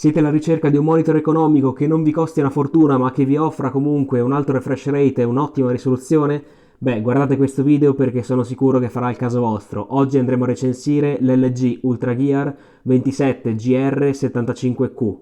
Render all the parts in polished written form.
Siete alla ricerca di un monitor economico che non vi costi una fortuna ma che vi offra comunque un alto refresh rate e un'ottima risoluzione? Beh, guardate questo video perché sono sicuro che farà il caso vostro. Oggi andremo a recensire l'LG UltraGear 27GR75Q.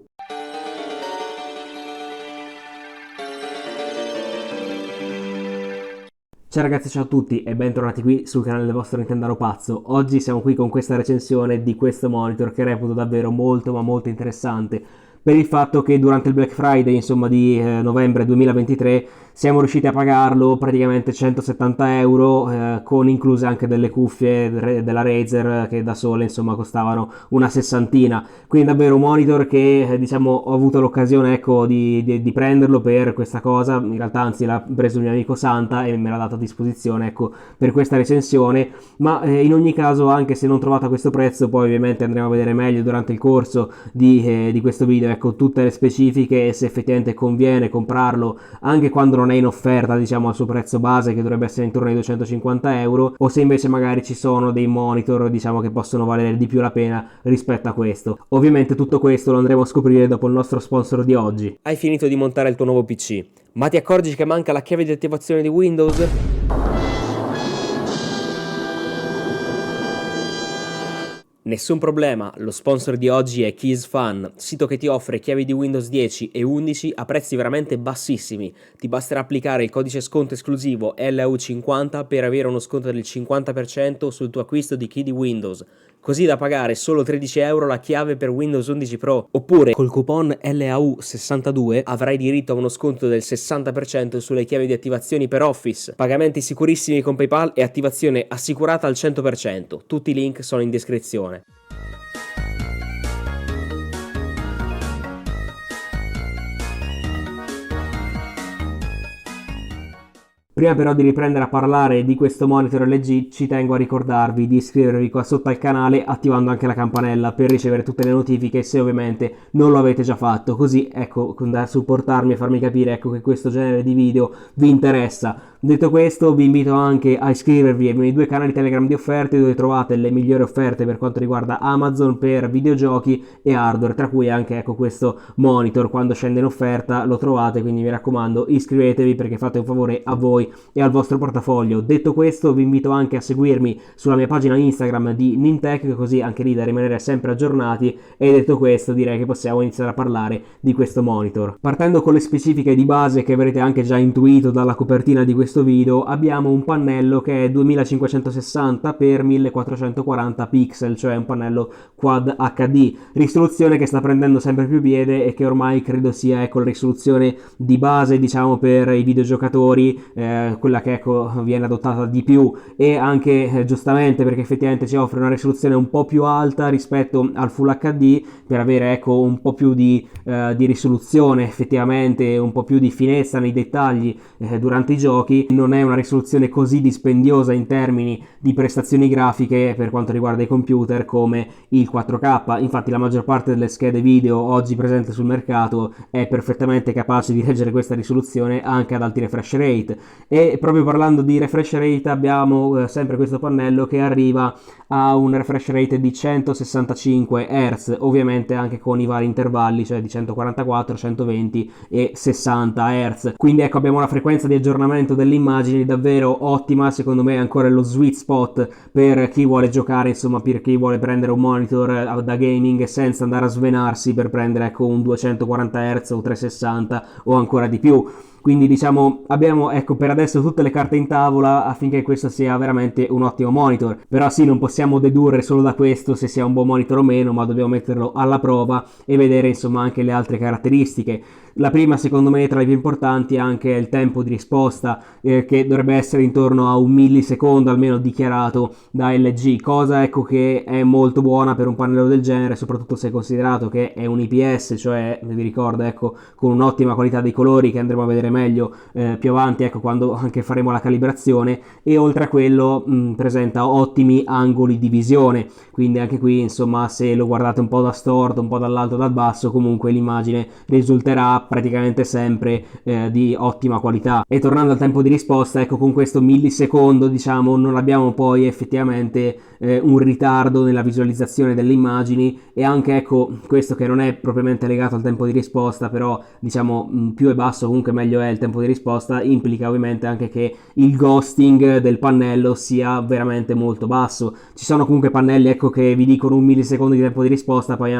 Ciao ragazzi, ciao a tutti e bentornati qui sul canale del vostro Nintendaro pazzo. Oggi siamo qui con questa recensione di questo monitor che reputo davvero molto interessante per il fatto che durante il Black Friday, insomma, di novembre 2023 siamo riusciti a pagarlo praticamente 170 euro, con incluse anche delle cuffie della Razer che da sole insomma costavano una sessantina. Quindi davvero un monitor che diciamo ho avuto l'occasione, ecco, di prenderlo per questa cosa. In realtà anzi l'ha preso il mio amico Santa e me l'ha dato a disposizione, ecco, per questa recensione. Ma in ogni caso, anche se non trovate a questo prezzo, poi ovviamente andremo a vedere meglio durante il corso di questo video, ecco, tutte le specifiche e se effettivamente conviene comprarlo anche quando non è in offerta, diciamo, al suo prezzo base che dovrebbe essere intorno ai 250 euro, o se invece magari ci sono dei monitor, diciamo, che possono valere di più la pena rispetto a questo. Ovviamente tutto questo lo andremo a scoprire dopo il nostro sponsor di oggi. Hai finito di montare il tuo nuovo PC, ma ti accorgi che manca la chiave di attivazione di Windows? Nessun problema, lo sponsor di oggi è KeysFun, sito che ti offre chiavi di Windows 10 e 11 a prezzi veramente bassissimi. Ti basterà applicare il codice sconto esclusivo LAU50 per avere uno sconto del 50% sul tuo acquisto di key di Windows, così da pagare solo 13 euro la chiave per Windows 11 Pro. Oppure col coupon LAU62 avrai diritto a uno sconto del 60% sulle chiavi di attivazioni per Office, pagamenti sicurissimi con PayPal e attivazione assicurata al 100%. Tutti i link sono in descrizione. Prima però di riprendere a parlare di questo monitor LG ci tengo a ricordarvi di iscrivervi qua sotto al canale attivando anche la campanella per ricevere tutte le notifiche se ovviamente non lo avete già fatto, così ecco, da supportarmi e farmi capire, ecco, che questo genere di video vi interessa. Detto questo, vi invito anche a iscrivervi ai miei due canali Telegram di offerte dove trovate le migliori offerte per quanto riguarda Amazon per videogiochi e hardware, tra cui anche, ecco, questo monitor quando scende in offerta lo trovate, quindi mi raccomando iscrivetevi perché fate un favore a voi e al vostro portafoglio. Detto questo, vi invito anche a seguirmi sulla mia pagina Instagram di Nintech, così anche lì da rimanere sempre aggiornati. E detto questo, direi che possiamo iniziare a parlare di questo monitor. Partendo con le specifiche di base che avrete anche già intuito dalla copertina di questo video, abbiamo un pannello che è 2560 x 1440 pixel, cioè un pannello Quad HD, risoluzione che sta prendendo sempre più piede e che ormai credo sia, ecco, la risoluzione di base, diciamo, per i videogiocatori, quella che, ecco, viene adottata di più, e anche giustamente perché effettivamente ci offre una risoluzione un po' più alta rispetto al Full HD per avere, ecco, un po' più di risoluzione, effettivamente un po' più di finezza nei dettagli durante i giochi. Non è una risoluzione così dispendiosa in termini di prestazioni grafiche per quanto riguarda i computer come il 4K. Infatti la maggior parte delle schede video oggi presenti sul mercato è perfettamente capace di reggere questa risoluzione anche ad alti refresh rate. E proprio parlando di refresh rate abbiamo sempre questo pannello che arriva a un refresh rate di 165 Hz, ovviamente anche con i vari intervalli, cioè di 144, 120 e 60 Hz. Quindi ecco, abbiamo una frequenza di aggiornamento delle immagini davvero ottima. Secondo me è ancora lo sweet spot per chi vuole giocare, insomma, per chi vuole prendere un monitor da gaming senza andare a svenarsi per prendere, ecco, un 240 Hz o 360 o ancora di più. Quindi diciamo abbiamo, ecco, per adesso tutte le carte in tavola affinché questo sia veramente un ottimo monitor. Però sì, non possiamo dedurre solo da questo se sia un buon monitor o meno, ma dobbiamo metterlo alla prova e vedere, insomma, anche le altre caratteristiche. La prima, secondo me, tra le più importanti è anche il tempo di risposta, che dovrebbe essere intorno a un millisecondo almeno dichiarato da LG, cosa, ecco, che è molto buona per un pannello del genere, soprattutto se considerato che è un IPS, cioè vi ricordo, ecco, con un'ottima qualità dei colori che andremo a vedere meglio più avanti, ecco, quando anche faremo la calibrazione. E oltre a quello presenta ottimi angoli di visione, quindi anche qui insomma se lo guardate un po' da storto, un po' dall'alto, dal basso, comunque l'immagine risulterà praticamente sempre di ottima qualità. E tornando al tempo di risposta, ecco, con questo millisecondo diciamo non abbiamo poi effettivamente un ritardo nella visualizzazione delle immagini, e anche ecco questo che non è propriamente legato al tempo di risposta, però diciamo più è basso comunque meglio è il tempo di risposta, implica ovviamente anche che il ghosting del pannello sia veramente molto basso. Ci sono comunque pannelli, ecco, che vi dicono un millisecondo di tempo di risposta, poi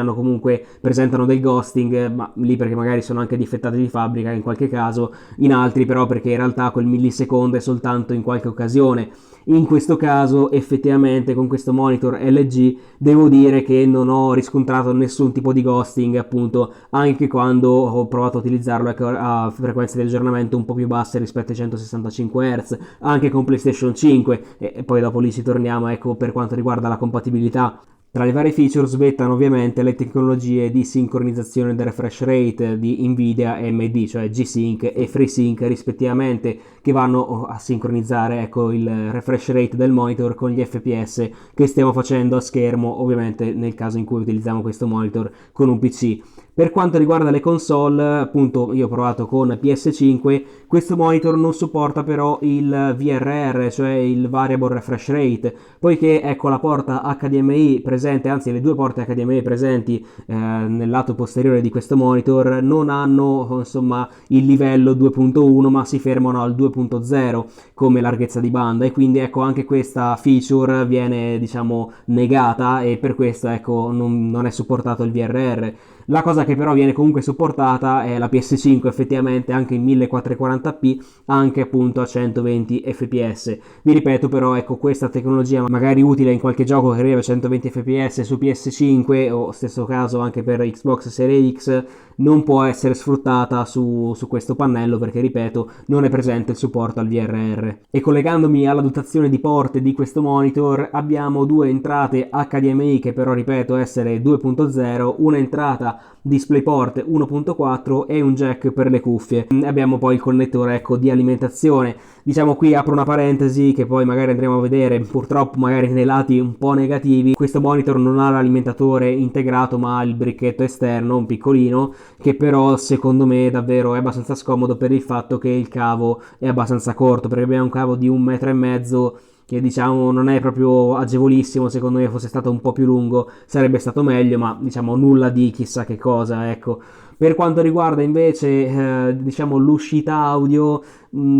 presentano del ghosting, ma lì perché magari sono anche difettati di fabbrica in qualche caso, in altri però perché in realtà quel millisecondo è soltanto in qualche occasione. In questo caso effettivamente con questo monitor LG devo dire che non ho riscontrato nessun tipo di ghosting, appunto, anche quando ho provato a utilizzarlo a frequenze di aggiornamento un po' più basse rispetto ai 165 Hz, anche con PlayStation 5, e poi dopo lì ci torniamo, ecco, per quanto riguarda la compatibilità. Tra le varie feature svettano ovviamente le tecnologie di sincronizzazione del refresh rate di Nvidia e AMD, cioè G-Sync e FreeSync rispettivamente, che vanno a sincronizzare, ecco, il refresh rate del monitor con gli FPS che stiamo facendo a schermo, ovviamente nel caso in cui utilizziamo questo monitor con un PC. Per quanto riguarda le console, appunto, io ho provato con PS5, questo monitor non supporta però il VRR, cioè il Variable Refresh Rate, poiché ecco la porta HDMI presente, anzi le due porte HDMI presenti nel lato posteriore di questo monitor non hanno insomma il livello 2.1, ma si fermano al 2.0 come larghezza di banda, e quindi ecco anche questa feature viene diciamo negata, e per questo ecco non è supportato il VRR. La cosa che però viene comunque supportata è la PS5 effettivamente anche in 1440p, anche appunto a 120 fps. Vi ripeto però, ecco, questa tecnologia magari utile in qualche gioco che arriva a 120 fps su PS5, o stesso caso anche per Xbox Series X, non può essere sfruttata su questo pannello perché, ripeto, non è presente il supporto al VRR. E collegandomi alla dotazione di porte di questo monitor, abbiamo due entrate HDMI che però, ripeto, essere 2.0, una entrata DisplayPort 1.4 e un jack per le cuffie. Abbiamo poi il connettore, ecco, di alimentazione. Diciamo, qui apro una parentesi che poi magari andremo a vedere, purtroppo magari nei lati un po' negativi. Questo monitor non ha l'alimentatore integrato ma ha il bricchetto esterno, un piccolino, che però secondo me davvero è abbastanza scomodo per il fatto che il cavo è abbastanza corto, perché abbiamo un cavo di 1,5 m che diciamo non è proprio agevolissimo. Secondo me fosse stato un po' più lungo sarebbe stato meglio, ma diciamo nulla di chissà che cosa, ecco. Per quanto riguarda invece diciamo l'uscita audio,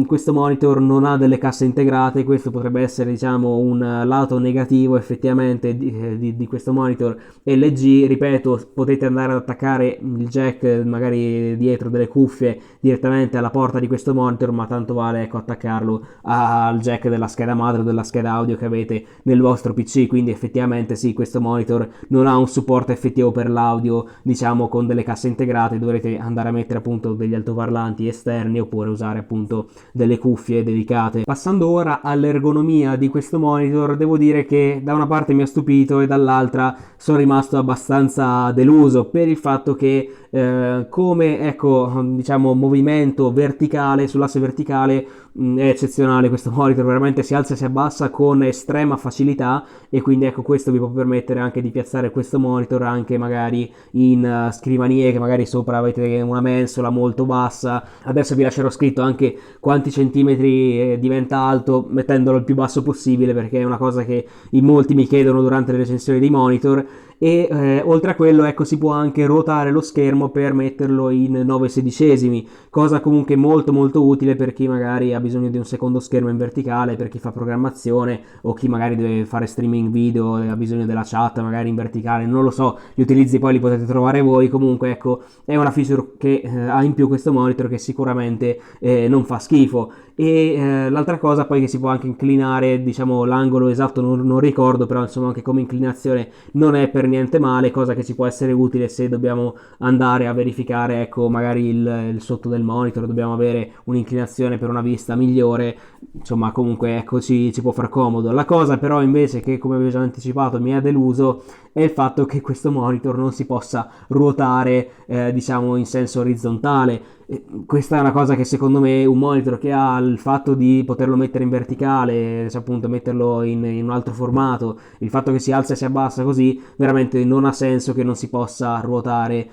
questo monitor non ha delle casse integrate. Questo potrebbe essere diciamo un lato negativo effettivamente di questo monitor LG. Ripeto, potete andare ad attaccare il jack magari dietro delle cuffie direttamente alla porta di questo monitor, ma tanto vale, ecco, attaccarlo al jack della scheda madre o della scheda audio che avete nel vostro PC. Quindi effettivamente sì, questo monitor non ha un supporto effettivo per l'audio, diciamo, con delle casse integrate. Dovrete andare a mettere appunto degli altoparlanti esterni oppure usare appunto delle cuffie dedicate. Passando ora all'ergonomia di questo monitor, devo dire che da una parte mi ha stupito e dall'altra sono rimasto abbastanza deluso per il fatto che come, ecco, diciamo, movimento verticale, sull'asse verticale è eccezionale. Questo monitor veramente si alza e si abbassa con estrema facilità, e quindi ecco questo vi può permettere anche di piazzare questo monitor anche magari in scrivanie che magari sopra avete una mensola molto bassa. Adesso vi lascerò scritto anche quanti centimetri diventa alto mettendolo il più basso possibile, perché è una cosa che in molti mi chiedono durante le recensioni dei monitor. E oltre a quello, ecco, si può anche ruotare lo schermo per metterlo in 9/16, cosa comunque molto molto utile per chi magari ha bisogno di un secondo schermo in verticale, per chi fa programmazione o chi magari deve fare streaming video e ha bisogno della chat magari in verticale. Non lo so, gli utilizzi poi li potete trovare voi. Comunque ecco, è una feature che ha in più questo monitor, che sicuramente non fa schifo. E l'altra cosa poi, che si può anche inclinare, diciamo l'angolo esatto non ricordo, però insomma anche come inclinazione non è per niente male, cosa che ci può essere utile se dobbiamo andare a verificare, ecco, magari il sotto del monitor, dobbiamo avere un'inclinazione per una vista migliore. insomma comunque ecco ci può far comodo. La cosa però invece che, come avevo già anticipato, mi ha deluso è il fatto che questo monitor non si possa ruotare diciamo in senso orizzontale. Questa è una cosa che secondo me un monitor che ha il fatto di poterlo mettere in verticale, cioè appunto metterlo in un altro formato, il fatto che si alza e si abbassa così, veramente non ha senso che non si possa ruotare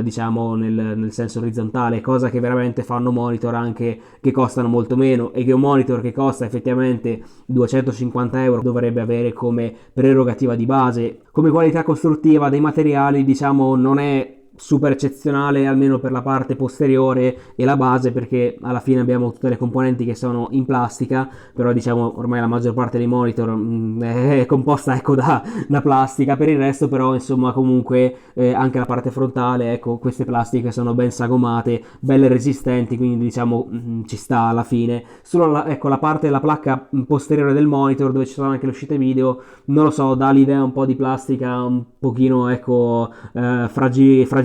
diciamo nel senso orizzontale, cosa che veramente fanno monitor anche che costano molto meno, e che un monitor che costa effettivamente 250 euro dovrebbe avere come prerogativa di base. Come qualità costruttiva dei materiali, diciamo, non è super eccezionale, almeno per la parte posteriore e la base, perché alla fine abbiamo tutte le componenti che sono in plastica, però diciamo ormai la maggior parte dei monitor è composta ecco da plastica. Per il resto però insomma comunque anche la parte frontale, ecco, queste plastiche sono ben sagomate, belle resistenti, quindi diciamo ci sta alla fine. Solo ecco, la parte della placca posteriore del monitor, dove ci sono anche le uscite video, non lo so, dà l'idea un po' di plastica un pochino ecco fragilina,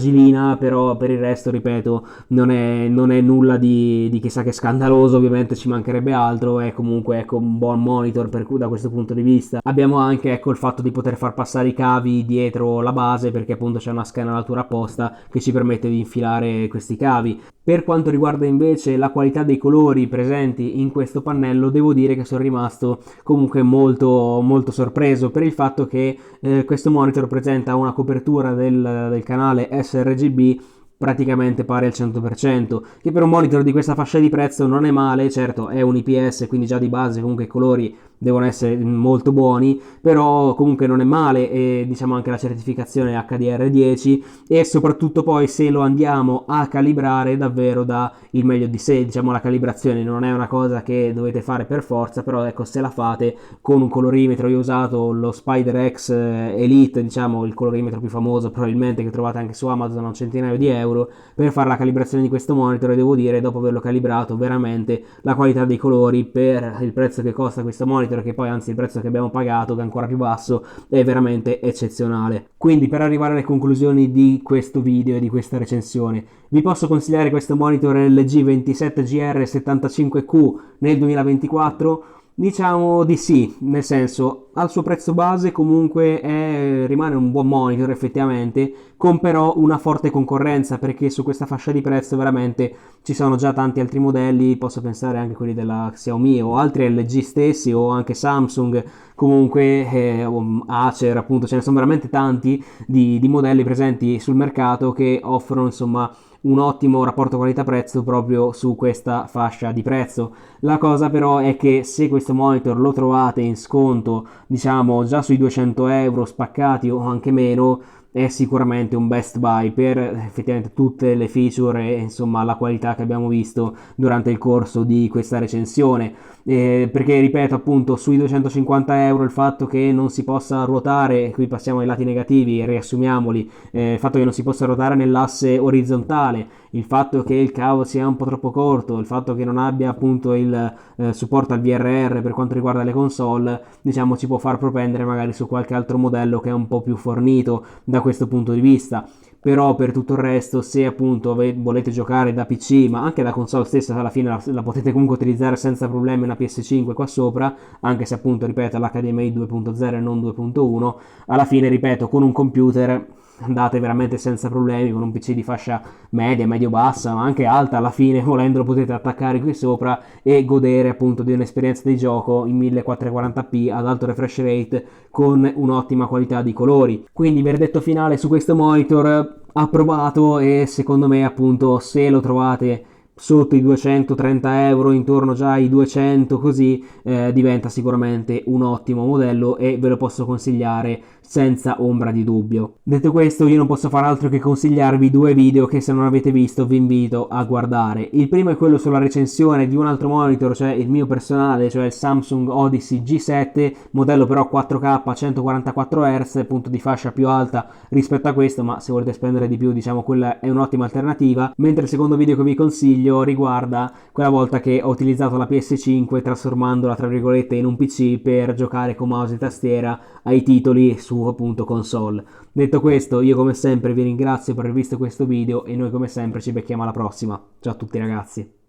però per il resto ripeto non è nulla di chissà che scandaloso, ovviamente ci mancherebbe altro, è comunque ecco un buon monitor per cui da questo punto di vista. Abbiamo anche ecco il fatto di poter far passare i cavi dietro la base, perché appunto c'è una scanalatura apposta che ci permette di infilare questi cavi. Per quanto riguarda invece la qualità dei colori presenti in questo pannello, devo dire che sono rimasto comunque molto sorpreso per il fatto che questo monitor presenta una copertura del canale sRGB praticamente pari al 100%, che per un monitor di questa fascia di prezzo non è male. Certo è un IPS, quindi già di base comunque i colori devono essere molto buoni, però comunque non è male, e diciamo anche la certificazione HDR10, e soprattutto poi se lo andiamo a calibrare davvero dà il meglio di sé. Diciamo la calibrazione non è una cosa che dovete fare per forza, però ecco se la fate con un colorimetro, io ho usato lo Spider-X Elite, diciamo il colorimetro più famoso probabilmente, che trovate anche su Amazon a un centinaio di euro, per fare la calibrazione di questo monitor, e devo dire dopo averlo calibrato veramente la qualità dei colori per il prezzo che costa questo monitor, che poi anzi il prezzo che abbiamo pagato, che è ancora più basso, è veramente eccezionale. Quindi per arrivare alle conclusioni di questo video e di questa recensione, vi posso consigliare questo monitor LG 27GR75Q nel 2024? Diciamo di sì, nel senso al suo prezzo base comunque rimane un buon monitor effettivamente, con però una forte concorrenza, perché su questa fascia di prezzo veramente ci sono già tanti altri modelli, posso pensare anche quelli della Xiaomi o altri LG stessi o anche Samsung, comunque Acer, appunto ce ne sono veramente tanti di modelli presenti sul mercato che offrono insomma un ottimo rapporto qualità-prezzo proprio su questa fascia di prezzo. La cosa però è che se questo monitor lo trovate in sconto, diciamo già sui 200 euro spaccati o anche meno, è sicuramente un best buy per effettivamente tutte le feature e insomma la qualità che abbiamo visto durante il corso di questa recensione. Perché ripeto appunto sui 250 euro il fatto che non si possa ruotare, qui passiamo ai lati negativi e riassumiamoli, il fatto che non si possa ruotare nell'asse orizzontale, il fatto che il cavo sia un po' troppo corto, il fatto che non abbia appunto il supporto al VRR per quanto riguarda le console, diciamo ci può far propendere magari su qualche altro modello che è un po' più fornito da questo punto di vista. Però per tutto il resto, se appunto volete giocare da PC ma anche da console stessa, alla fine la potete comunque utilizzare senza problemi una PS5 qua sopra, anche se appunto ripeto l'HDMI 2.0 e non 2.1, alla fine ripeto con un computer andate veramente senza problemi, con un PC di fascia media, medio-bassa, ma anche alta, alla fine volendolo potete attaccare qui sopra e godere appunto di un'esperienza di gioco in 1440p ad alto refresh rate con un'ottima qualità di colori. Quindi verdetto finale su questo monitor: approvato, e secondo me appunto se lo trovate sotto i 230 euro, intorno già ai 200 così, diventa sicuramente un ottimo modello e ve lo posso consigliare senza ombra di dubbio. Detto questo, io non posso far altro che consigliarvi due video che se non avete visto vi invito a guardare. Il primo è quello sulla recensione di un altro monitor, cioè il mio personale, cioè il Samsung Odyssey G7, modello però 4K 144 Hz, punto di fascia più alta rispetto a questo, ma se volete spendere di più diciamo quella è un'ottima alternativa. Mentre il secondo video che vi consiglio riguarda quella volta che ho utilizzato la PS5 trasformandola tra virgolette in un PC per giocare con mouse e tastiera ai titoli su appunto console. Detto questo, io come sempre vi ringrazio per aver visto questo video e noi come sempre ci becchiamo alla prossima. Ciao a tutti ragazzi.